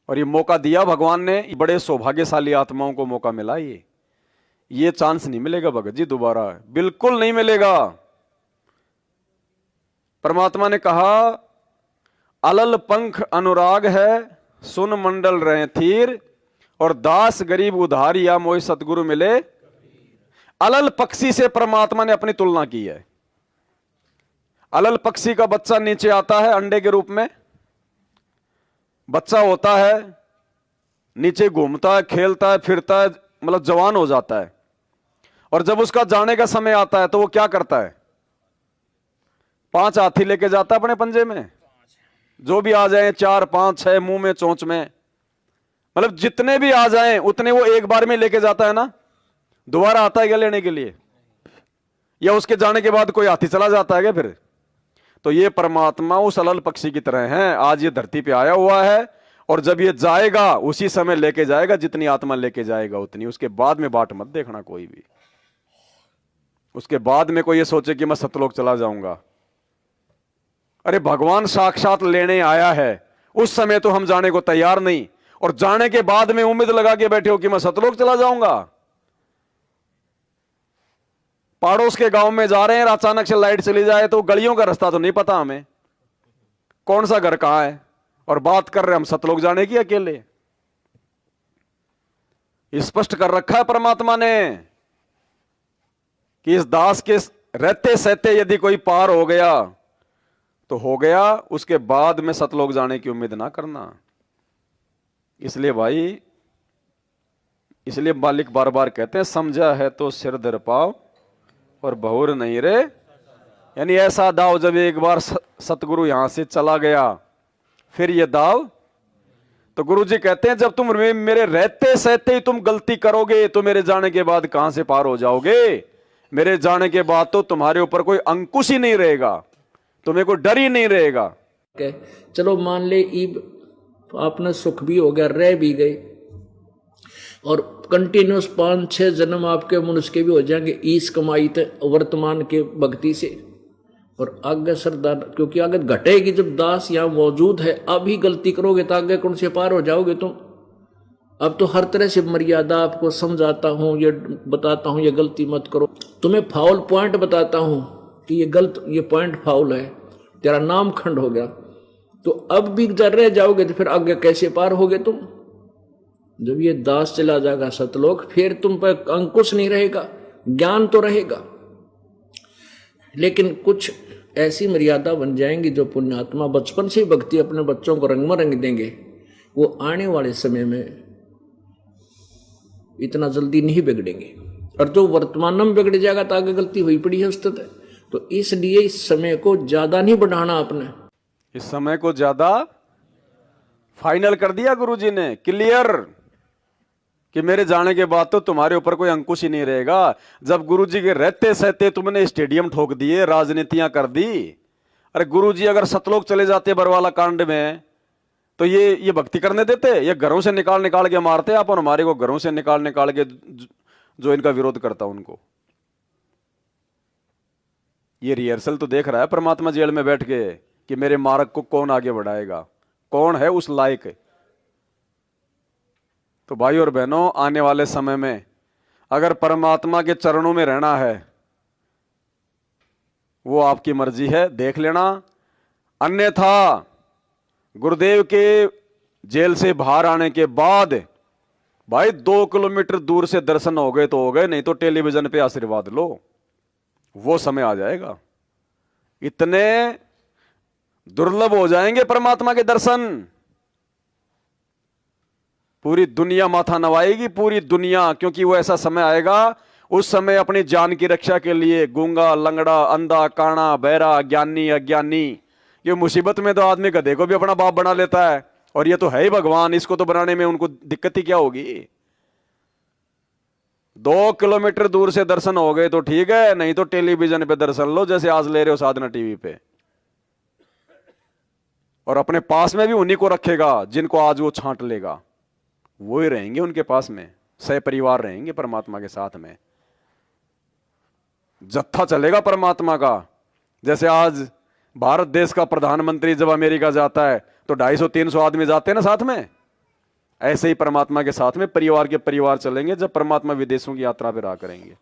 और ये मौका दिया भगवान ने, बड़े सौभाग्यशाली आत्माओं को मौका मिला। ये चांस नहीं मिलेगा भगत जी दोबारा, बिल्कुल नहीं मिलेगा। परमात्मा ने कहा अलल पंख अनुराग है, सुन मंडल रहे थीर, और दास गरीब उधारिया मोहि सतगुरु मिले। अलल पक्षी से परमात्मा ने अपनी तुलना की है। अलल पक्षी का बच्चा नीचे आता है अंडे के रूप में, बच्चा होता है, नीचे घूमता है, खेलता है, फिरता है, मतलब जवान हो जाता है। और जब उसका जाने का समय आता है तो वो क्या करता है? 5 हाथी लेके जाता है अपने पंजे में, जो भी आ जाए, 4, 5, 6 मुंह में, चोंच में, मतलब जितने भी आ जाएं उतने वो एक बार में लेके जाता है ना। दोबारा आता है क्या लेने के लिए? या उसके जाने के बाद कोई हाथी चला जाता है क्या फिर? तो ये परमात्मा उस अलल पक्षी की तरह है। आज ये धरती पे आया हुआ है, और जब ये जाएगा उसी समय लेके जाएगा, जितनी आत्मा लेके जाएगा उतनी। उसके बाद में बाट मत देखना कोई भी। उसके बाद में कोई ये सोचे कि मैं सतलोक चला जाऊंगा। अरे भगवान साक्षात लेने आया है, उस समय तो हम जाने को तैयार नहीं, और जाने के बाद में उम्मीद लगा के बैठे हो कि मैं सतलोक चला जाऊंगा। पड़ोस के गांव में जा रहे हैं, अचानक से लाइट चली जाए तो गलियों का रास्ता तो नहीं पता हमें, कौन सा घर कहां है, और बात कर रहे हम सतलोक जाने की अकेले। स्पष्ट कर रखा है परमात्मा ने कि इस दास के रहते सहते यदि कोई पार हो गया तो हो गया, उसके बाद में सतलोक जाने की उम्मीद ना करना। इसलिए भाई, इसलिए मालिक बार बार कहते हैं समझा है तो सिर धर पाओ और बहुर नहीं रे। यानी ऐसा दाव जब एक बार सतगुरु यहां से चला गया, फिर ये दाव। तो गुरु जी कहते हैं जब तुम मेरे रहते सहते ही तुम गलती करोगे तो मेरे जाने के बाद कहां से पार हो जाओगे? मेरे जाने के बाद तो तुम्हारे ऊपर कोई अंकुश ही नहीं रहेगा, तुम्हें कोई डर ही नहीं रहेगा। चलो मान ले ईब आपने सुख भी हो गया, रह भी गए, और कंटिन्यूस 5-6 जन्म आपके मनुष्य के भी हो जाएंगे ईस कमाई तक वर्तमान के भक्ति से। और आगे श्रद्धा, क्योंकि आगे घटेगी जब दास यहाँ मौजूद है। अभी गलती करोगे तो आगे कौन से पार हो जाओगे तुम? अब तो हर तरह से मर्यादा आपको समझाता हूं, ये बताता हूं ये गलती मत करो, तुम्हें फाउल पॉइंट बताता हूं कि ये गलत, ये पॉइंट फाउल है, तेरा नाम खंड हो गया। तो अब भी जर रह जाओगे तो फिर आगे कैसे पार होगे तुम? जब ये दास चला जाएगा सतलोक, फिर तुम पर अंकुश नहीं रहेगा, ज्ञान तो रहेगा, लेकिन कुछ ऐसी मर्यादा बन जाएंगी जो पुण्यात्मा बचपन से भक्ति अपने बच्चों को रंग में रंग देंगे, वो आने वाले समय में इतना जल्दी नहीं बिगड़ेंगे। और जो वर्तमान में बिगड़ जाएगा तो आगे गलती हुई पड़ी है उस्ताद। तो इसलिए इस समय को ज्यादा नहीं बढ़ाना आपने, इस समय को ज्यादा फाइनल कर दिया गुरुजी ने, क्लियर, कि मेरे जाने के बाद तो तुम्हारे ऊपर कोई अंकुश ही नहीं रहेगा। जब गुरुजी के रहते सहते तुमने स्टेडियम ठोक दिए, राजनीतियां कर दी। अरे गुरुजी अगर सतलोक चले जाते बरवाला कांड में तो ये भक्ति करने देते? ये घरों से निकाल निकाल के मारते आप, और हमारे को घरों से निकाल निकाल के जो इनका विरोध करता उनको। ये रिहर्सल तो देख रहा है परमात्मा जेल में बैठ के कि मेरे मार्ग को कौन आगे बढ़ाएगा, कौन है उस लायक। तो भाई और बहनों, आने वाले समय में अगर परमात्मा के चरणों में रहना है, वो आपकी मर्जी है, देख लेना। अन्यथा गुरुदेव के जेल से बाहर आने के बाद भाई 2 किलोमीटर दूर से दर्शन हो गए तो हो गए, नहीं तो टेलीविजन पे आशीर्वाद लो। वो समय आ जाएगा, इतने दुर्लभ हो जाएंगे परमात्मा के दर्शन। पूरी दुनिया माथा नवाएगी, पूरी दुनिया, क्योंकि वो ऐसा समय आएगा, उस समय अपनी जान की रक्षा के लिए गूंगा, लंगड़ा, अंधा, काना, बहरा, ज्ञानी, अज्ञानी, ये मुसीबत में तो आदमी गधे को भी अपना बाप बना लेता है, और ये तो है ही भगवान, इसको तो बनाने में उनको दिक्कत ही क्या होगी। 2 किलोमीटर दूर से दर्शन हो गए तो ठीक है, नहीं तो टेलीविजन पे दर्शन लो, जैसे आज ले रहे हो साधना टीवी पे। और अपने पास में भी उन्हीं को रखेगा जिनको आज वो छांट लेगा, वो ही रहेंगे उनके पास में, सह परिवार रहेंगे परमात्मा के साथ में। जत्था चलेगा परमात्मा का। जैसे आज भारत देश का प्रधानमंत्री जब अमेरिका जाता है तो 250-300 आदमी जाते हैं ना साथ में, ऐसे ही परमात्मा के साथ में परिवार के परिवार चलेंगे जब परमात्मा विदेशों की यात्रा पे रहा करेंगे।